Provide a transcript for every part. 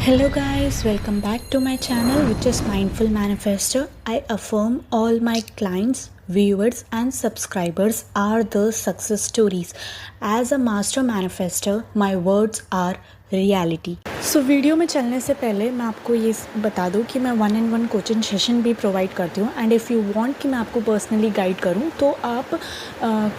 Hello guys, welcome back to my channel which is Mindful Manifestor. I affirm all my clients, viewers and subscribers are the success stories. As a master manifestor, my words are reality. So video में चलने से पहले मैं आपको ये बता दूं कि मैं 1-on-1 कोचिंग सेशन भी प्रोवाइड करती हूँ एंड इफ़ यू वांट कि मैं आपको पर्सनली गाइड करूँ तो आप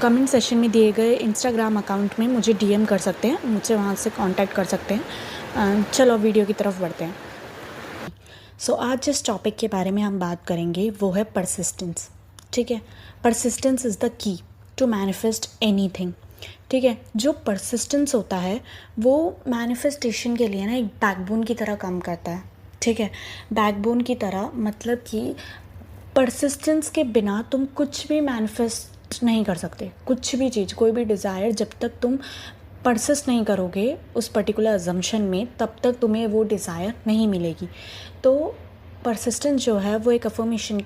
कमेंट सेशन में दिए गए इंस्टाग्राम अकाउंट में मुझे डीएम कर सकते हैं, मुझसे वहाँ से कांटेक्ट कर सकते हैं। चलो वीडियो की तरफ बढ़ते हैं। सो आज जिस टॉपिक के बारे में हम बात करेंगे वो है परसिस्टेंस। ठीक है, persistence is the key to manifest anything. ठीक है, जो परसिस्टेंस होता है वो मैनिफेस्टेशन के लिए ना एक बैकबोन की तरह काम करता है। ठीक है, बैकबोन की तरह मतलब कि परसिस्टेंस के बिना तुम कुछ भी मैनिफेस्ट नहीं कर सकते। कुछ भी चीज़, कोई भी डिज़ायर जब तक तुम परसिस्ट नहीं करोगे उस पर्टिकुलर अजम्पशन में, तब तक तुम्हें वो डिज़ायर नहीं मिलेगी। तो परसिस्टेंस जो है वो एक अफर्मेशन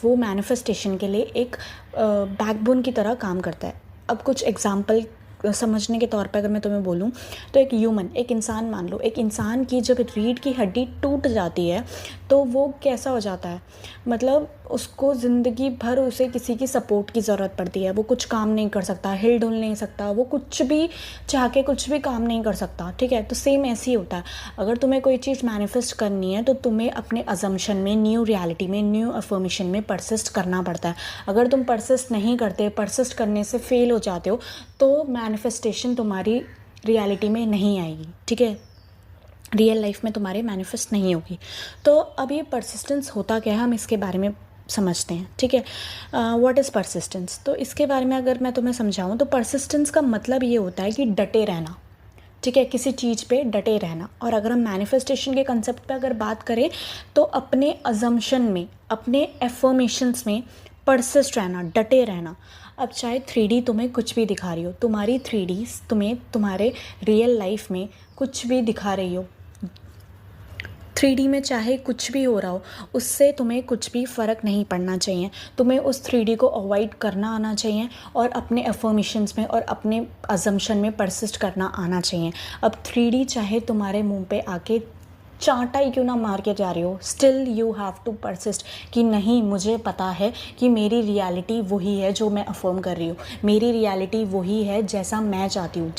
वो मैनिफेस्टेशन के लिए एक बैकबोन की तरह काम करता है। अब कुछ एग्जांपल समझने के तौर पे अगर मैं तुम्हें बोलूँ तो एक इंसान मान लो, एक इंसान की जब रीढ़ की हड्डी टूट जाती है तो वो कैसा हो जाता है, मतलब उसको ज़िंदगी भर उसे किसी की सपोर्ट की ज़रूरत पड़ती है। वो कुछ काम नहीं कर सकता, हिल डुल नहीं सकता, वो कुछ भी चाह के कुछ भी काम नहीं कर सकता। ठीक है, तो सेम ऐसे ही होता है। अगर तुम्हें कोई चीज़ मैनिफेस्ट करनी है तो तुम्हें अपने अजम्पशन में, न्यू रियलिटी में, न्यू अफर्मेशन में परसिस्ट करना पड़ता है। अगर तुम परसिस्ट नहीं करते, परसिस्ट करने से फेल हो जाते हो तो मैनिफेस्टेशन तुम्हारी रियलिटी में नहीं आएगी। ठीक है, रियल लाइफ में तुम्हारे मैनिफेस्ट नहीं होगी। तो अब ये परसिस्टेंस होता क्या है, हम इसके बारे में समझते हैं। ठीक है, व्हाट इज़ परसिस्टेंस? तो इसके बारे में अगर मैं तुम्हें समझाऊं तो परसिस्टेंस का मतलब ये होता है कि डटे रहना। ठीक है, किसी चीज़ पे डटे रहना। और अगर हम मैनिफेस्टेशन के कंसेप्ट पे अगर बात करें तो अपने अजम्पशन में, अपने एफर्मेशंस में परसिस्ट रहना, डटे रहना। अब चाहे 3D तुम्हें कुछ भी दिखा रही हो, तुम्हारी 3D तुम्हें तुम्हारे रियल लाइफ में कुछ भी दिखा रही हो, 3D में चाहे कुछ भी हो रहा हो, उससे तुम्हें कुछ भी फ़र्क नहीं पड़ना चाहिए। तुम्हें उस 3D को अवॉइड करना आना चाहिए और अपने अफर्मेशंस में और अपने अजम्पशन में परसिस्ट करना आना चाहिए। अब 3D चाहे तुम्हारे मुंह पे आके चांटा ही क्यों ना मार के जा रही हो, still you have to persist कि नहीं, मुझे पता है कि मेरी रियलिटी वही है जो मैं अफर्म कर रही हूँ, मेरी रियलिटी वही है जैसा मैं चाहती हूँ।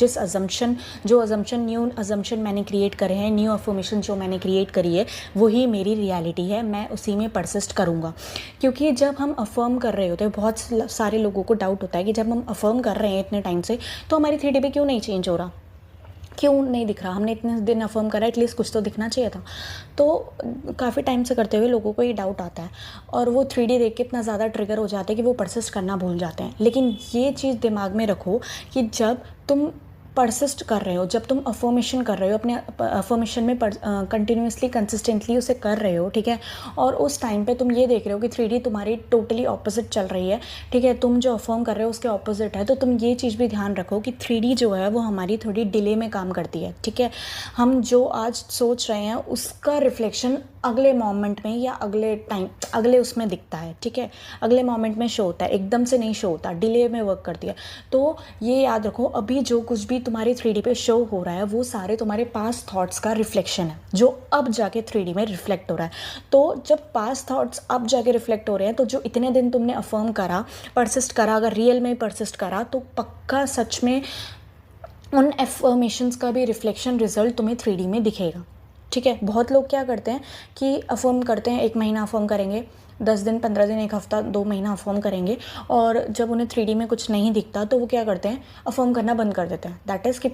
न्यू अजम्पशन मैंने क्रिएट करे हैं, न्यू अफर्मेशन जो मैंने क्रिएट करी है वही मेरी रियलिटी है, मैं उसी में परसिस्ट करूँगा। क्योंकि जब हम अफर्म कर रहे होते हैं, बहुत सारे लोगों को डाउट होता है कि जब हम अफर्म कर रहे हैं इतने टाइम से तो हमारी 3D पे क्यों नहीं चेंज हो रहा, क्यों नहीं दिख रहा, हमने इतने दिन अफर्म करा, एटलीस्ट कुछ तो दिखना चाहिए था। तो काफ़ी टाइम से करते हुए लोगों को ये डाउट आता है और वो 3D देख के इतना ज़्यादा ट्रिगर हो जाते हैं कि वो परसिस्ट करना भूल जाते हैं। लेकिन ये चीज़ दिमाग में रखो कि जब तुम परसिस्ट कर रहे हो, जब तुम अफर्मेशन कर रहे हो, अपने अफर्मेशन में कंटिन्यूसली कंसिस्टेंटली उसे कर रहे हो, ठीक है, और उस टाइम पे तुम ये देख रहे हो कि 3D तुम्हारी टोटली ऑपोजिट चल रही है, ठीक है, तुम जो अफर्म कर रहे हो उसके ऑपोजिट है, तो तुम ये चीज़ भी ध्यान रखो कि 3D जो है वो हमारी थोड़ी डिले में काम करती है। ठीक है, हम जो आज सोच रहे हैं उसका रिफ्लेक्शन अगले मोमेंट में या अगले उसमें दिखता है। ठीक है, अगले मोमेंट में शो होता है, एकदम से नहीं शो होता, डिले में वर्क करती है। तो ये याद रखो, अभी जो कुछ भी तुम्हारे 3D पे शो हो रहा है वो सारे तुम्हारे पास्ट थॉट्स का रिफ्लेक्शन है जो अब जाके 3D में रिफ्लेक्ट हो रहा है। तो जब पास्ट थॉट्स अब जाके रिफ्लेक्ट हो रहे हैं तो जो इतने दिन तुमने अफर्म करा, परसिस्ट करा, अगर रियल में परसिस्ट करा तो पक्का सच में उन एफर्मेशंस का भी रिफ्लेक्शन रिजल्ट तुम्हें 3D में दिखेगा। ठीक है, बहुत लोग क्या करते हैं कि अफर्म करते हैं, 1 महीना अफर्म करेंगे, 10 दिन, 15 दिन, 1 हफ्ता, 2 महीना अफर्म करेंगे और जब उन्हें 3D में कुछ नहीं दिखता तो वो क्या करते हैं, अफर्म करना बंद कर देते हैं। दैट इज़ कि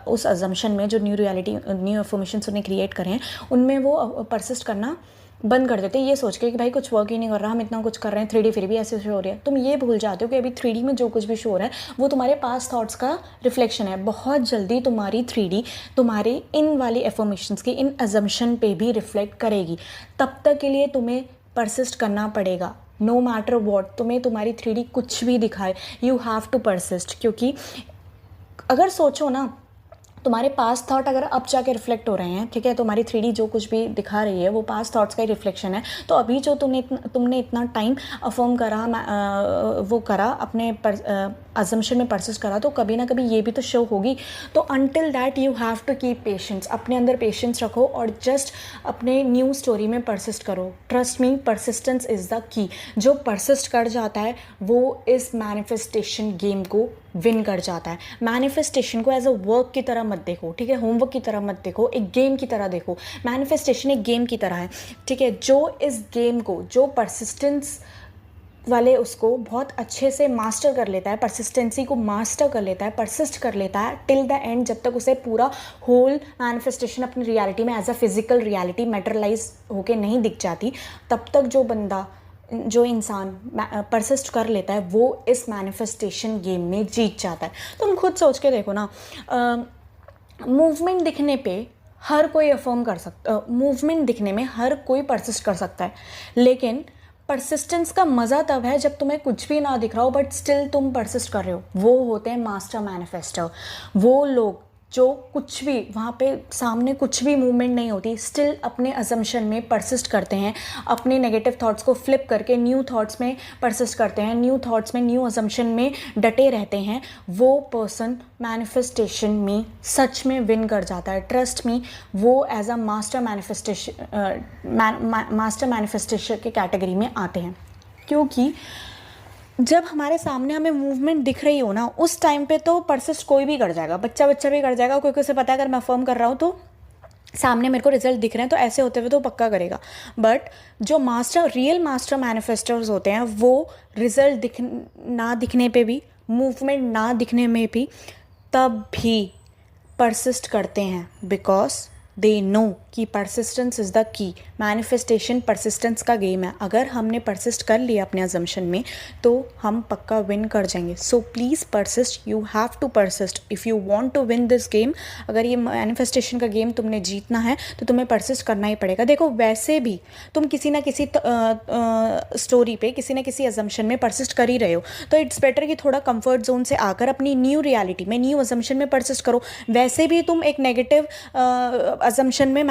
उस अजम्पशन में जो न्यू रियलिटी, न्यू अफर्मेशंस उन्हें क्रिएट करें हैं उनमें वो परसिस्ट करना बंद कर देते हैं, ये सोच के कि भाई कुछ वर्क ही नहीं कर रहा, हम इतना कुछ कर रहे हैं, 3D फिर भी ऐसे शो हो रही है। तुम ये भूल जाते हो कि अभी 3D में जो कुछ भी शो हो रहा है वो तुम्हारे पास्ट थॉट्स का रिफ्लेक्शन है। बहुत जल्दी तुम्हारी 3D तुम्हारी इन वाली एफर्मेशंस की, इन अजम्पशन पे भी रिफ्लेक्ट करेगी। तब तक के लिए तुम्हें परसिस्ट करना पड़ेगा, नो मैटर वॉट, तुम्हें तुम्हारी 3D कुछ भी दिखाए, यू हैव टू परसिस्ट। क्योंकि अगर सोचो ना, तुम्हारे पास्ट थॉट अगर अब जाके रिफ्लेक्ट हो रहे हैं, ठीक है, तुम्हारी 3D जो कुछ भी दिखा रही है वो पास्ट थॉट्स का ही रिफ्लेक्शन है। तो अभी जो तुमने इतना टाइम अफर्म करा, वो करा, अपने अजम्पशन में परसिस्ट करा तो कभी ना कभी ये भी तो शो होगी। तो until that you have to keep patience, अपने अंदर पेशेंस रखो और जस्ट अपने न्यू स्टोरी में परसिस्ट करो। Trust me, persistence is the key. जो परसिस्ट कर जाता है वो इस मैनिफेस्टेशन गेम को विन कर जाता है। मैनिफेस्टेशन को एज अ वर्क की तरह मत देखो, ठीक है, होमवर्क की तरह मत देखो, एक गेम की तरह देखो। मैनिफेस्टेशन एक गेम की तरह है, ठीक है। जो इस गेम को, जो परसिस्टेंस वाले उसको बहुत अच्छे से मास्टर कर लेता है, परसिस्टेंसी को मास्टर कर लेता है, परसिस्ट कर लेता है टिल द एंड, जब तक उसे पूरा होल मैनिफेस्टेशन अपनी रियलिटी में as a physical reality materialize होके नहीं दिख जाती, तब तक जो बंदा, जो इंसान परसिस्ट कर लेता है वो इस मैनिफेस्टेशन गेम में जीत जाता है। तुम खुद सोच के देखो ना, मूवमेंट दिखने पे हर कोई अफर्म कर सकता, मूवमेंट दिखने में हर कोई परसिस्ट कर सकता है, लेकिन परसिस्टेंस का मज़ा तब है जब तुम्हें कुछ भी ना दिख रहा हो बट स्टिल तुम परसिस्ट कर रहे हो। वो होते हैं मास्टर मैनिफेस्टर। वो लोग जो कुछ भी वहाँ पे सामने कुछ भी मूवमेंट नहीं होती, स्टिल अपने अजम्पशन में परसिस्ट करते हैं, अपने नेगेटिव थॉट्स को फ्लिप करके न्यू थॉट्स में परसिस्ट करते हैं, न्यू थॉट्स में, न्यू अजम्पशन में डटे रहते हैं। वो पर्सन मैनिफेस्टेशन में सच में विन कर जाता है। ट्रस्ट मी, वो एज अ मास्टर मैनिफेस्टेशन के कैटेगरी में आते हैं। क्योंकि जब हमारे सामने हमें मूवमेंट दिख रही हो ना, उस टाइम पे तो परसिस्ट कोई भी कर जाएगा, बच्चा भी कर जाएगा, क्योंकि उसे पता है अगर मैं अफर्म कर रहा हूँ तो सामने मेरे को रिजल्ट दिख रहे हैं, तो ऐसे होते हुए तो पक्का करेगा। बट जो रियल मास्टर मैनिफेस्टर्स होते हैं वो रिजल्ट ना दिखने पे भी, मूवमेंट ना दिखने में भी, तब भी परसिस्ट करते हैं, बिकॉज दे नो कि परसिस्टेंस इज़ द की। मैनिफेस्टेशन परसिस्टेंस का गेम है। अगर हमने परसिस्ट कर लिया अपने अजम्पशन में तो हम पक्का विन कर जाएंगे। So please persist, you have to persist if you want to win this game. अगर ये मैनिफेस्टेशन का गेम तुमने जीतना है तो तुम्हें परसिस्ट करना ही पड़ेगा। देखो, वैसे भी तुम किसी ना किसी स्टोरी पे, किसी ना किसी अजम्पशन में परसिस्ट कर ही रहे हो, तो इट्स बेटर कि थोड़ा कंफर्ट जोन से आकर अपनी न्यू रियलिटी में, न्यू अजम्पशन में परसिस्ट करो। वैसे भी तुम एक नेगेटिव अजम्पशन में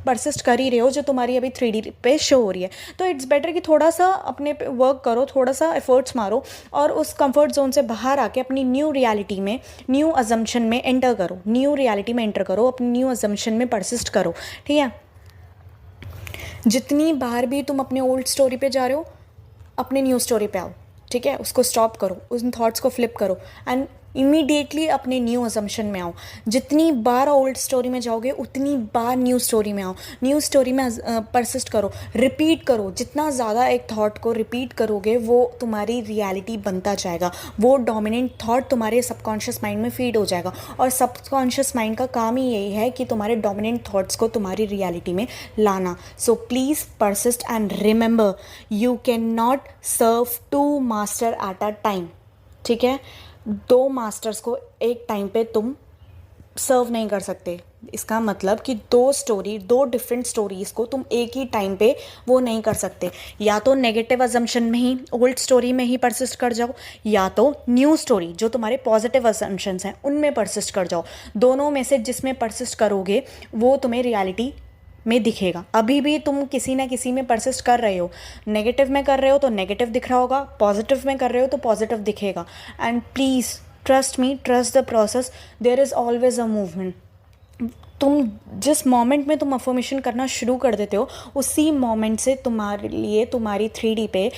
परसिस्ट कर ही रहे हो, जो तुम्हारी अभी 3D पे शो हो रही है। तो इट्स बेटर कि थोड़ा सा अपने पे वर्क करो, थोड़ा सा एफर्ट्स मारो और उस कंफर्ट जोन से बाहर आके अपनी न्यू रियलिटी में, न्यू अजम्पशन में एंटर करो, न्यू रियलिटी में एंटर करो, अपनी न्यू अजम्पशन में परसिस्ट करो, ठीक है। जितनी बार भी तुम अपने ओल्ड स्टोरी पे जा रहे हो, अपने न्यू स्टोरी पे आओ, ठीक है। उसको स्टॉप करो, उन थॉट्स को फ्लिप करो एंड इमीडिएटली अपने न्यू अजम्पशन में आओ। जितनी बार ओल्ड स्टोरी में जाओगे उतनी बार न्यू स्टोरी में आओ, न्यू स्टोरी में परसिस्ट करो, रिपीट करो। जितना ज़्यादा एक थॉट को रिपीट करोगे वो तुम्हारी रियलिटी बनता जाएगा, वो डोमिनेंट थॉट तुम्हारे सबकॉन्शियस माइंड में फीड हो जाएगा। और सबकॉन्शियस माइंड का काम ही यही है कि तुम्हारे डोमिनेंट थॉट्स को तुम्हारी रियलिटी में लाना। So please persist and remember, you can not serve 2 master at a time, ठीक है। 2 मास्टर्स को एक टाइम पे तुम सर्व नहीं कर सकते। इसका मतलब कि 2 डिफरेंट स्टोरीज़ को तुम एक ही टाइम पे वो नहीं कर सकते। या तो नेगेटिव अजम्पशन में ही, ओल्ड स्टोरी में ही परसिस्ट कर जाओ, या तो न्यू स्टोरी जो तुम्हारे पॉजिटिव अजम्पशंस हैं उनमें परसिस्ट कर जाओ। दोनों में से जिसमें परसिस्ट करोगे वो तुम्हें रियलिटी में दिखेगा। अभी भी तुम किसी ना किसी में परसिस्ट कर रहे हो, नेगेटिव में कर रहे हो तो नेगेटिव दिख रहा होगा, पॉजिटिव में कर रहे हो तो पॉजिटिव दिखेगा। And please trust me, trust the process, there is always a movement. तुम जिस मोमेंट में तुम अफर्मेशन करना शुरू कर देते हो उसी मोमेंट से तुम्हारे लिए, तुम्हारी 3D पे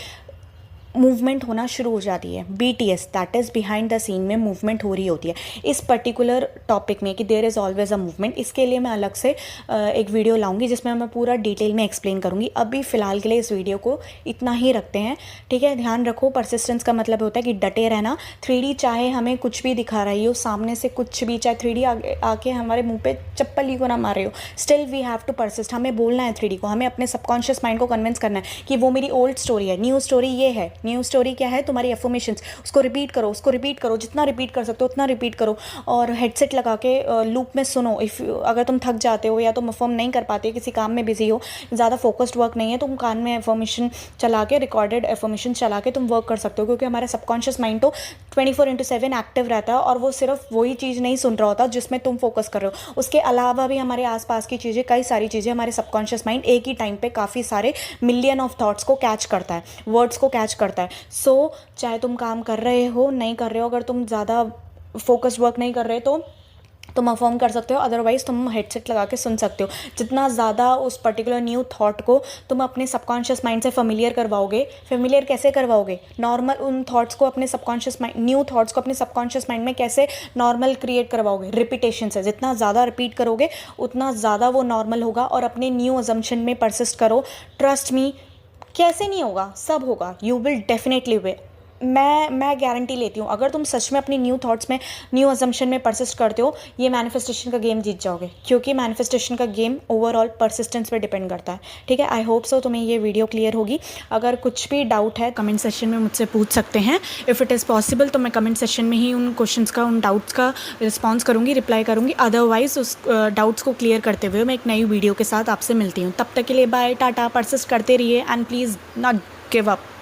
मूवमेंट होना शुरू हो जाती है। BTS, that is behind the scene में मूवमेंट हो रही होती है इस पर्टिकुलर टॉपिक में कि there is always a movement. इसके लिए मैं अलग से एक वीडियो लाऊंगी जिसमें मैं पूरा डिटेल में एक्सप्लेन करूंगी। अभी फ़िलहाल के लिए इस वीडियो को इतना ही रखते हैं, ठीक है। ध्यान रखो, परसिस्टेंस का मतलब होता है कि डटे रहना। 3D चाहे हमें कुछ भी दिखा रही हो, सामने से कुछ भी, चाहे 3D आके हमारे मुँह पर चप्पल ही को ना मार रही हो, still we have to persist. हमें बोलना है 3D को, हमें अपने सबकॉन्शियस माइंड को कन्विंस करना है कि वो मेरी ओल्ड स्टोरी है, न्यू स्टोरी ये है। न्यू स्टोरी क्या है? तुम्हारी अफर्मेशंस। उसको रिपीट करो, उसको रिपीट करो, जितना रिपीट कर सकते हो उतना रिपीट करो और हेडसेट लगा के लूप में सुनो। अगर तुम थक जाते हो या तुम अफर्म नहीं कर पाते, किसी काम में बिजी हो, ज़्यादा फोकस्ड वर्क नहीं है, तुम कान में अफर्मेशन चला के, रिकॉर्डेड अफर्मेशन चला के तुम वर्क कर सकते हो, क्योंकि हमारा सबकॉन्शियस माइंड तो 24/7 एक्टिव रहता है और वो सिर्फ वही चीज़ नहीं सुन रहा होता जिसमें तुम फोकस कर रहे हो। उसके अलावा भी हमारे आसपास की चीज़ें, कई सारी चीज़ें, हमारे सबकॉन्शियस माइंड एक ही टाइम पे काफ़ी सारे मिलियन ऑफ थॉट्स को कैच करता है, वर्ड्स को कैच करता है। करता है। सो चाहे तुम काम कर रहे हो नहीं कर रहे हो, अगर तुम ज़्यादा फोकस्ड वर्क नहीं कर रहे तो तुम अफर्म कर सकते हो, अदरवाइज़ तुम हेडसेट लगा के सुन सकते हो। जितना ज़्यादा उस पर्टिकुलर न्यू थॉट को तुम अपने सबकॉन्शियस माइंड से फेमिलियर करवाओगे, फेमिलियर कैसे करवाओगे, नॉर्मल उन थॉट्स को अपने सबकॉन्शियस माइंड, न्यू थॉट्स को अपने सबकॉन्शियस माइंड में कैसे नॉर्मल क्रिएट करवाओगे, रिपीटेशन से। जितना ज़्यादा रिपीट करोगे उतना ज़्यादा वो नॉर्मल होगा। और अपने न्यू अजम्पशन में परसिस्ट करो, ट्रस्ट मी, कैसे नहीं होगा, सब होगा, यू विल डेफिनेटली वे। मैं गारंटी लेती हूँ, अगर तुम सच में अपनी न्यू थॉट्स में, न्यू अजम्पशन में परसिस्ट करते हो, ये मैनिफेस्टेशन का गेम जीत जाओगे, क्योंकि मैनिफेस्टेशन का गेम ओवरऑल परसिस्टेंस पे डिपेंड करता है। ठीक है, आई होप सो तुम्हें ये वीडियो क्लियर होगी। अगर कुछ भी डाउट है कमेंट सेशन में मुझसे पूछ सकते हैं। इफ़ इट इज़ पॉसिबल तो मैं कमेंट सेशन में ही उन क्वेश्चंस का, उन डाउट्स का रिस्पॉन्स करूँगी, रिप्लाई करूँगी। अदरवाइज़ उस डाउट्स को क्लियर करते हुए मैं एक नई वीडियो के साथ आपसे मिलती हूँ। तब तक के लिए बाय, टाटा, परसिस्ट करते रहिए and please not give up.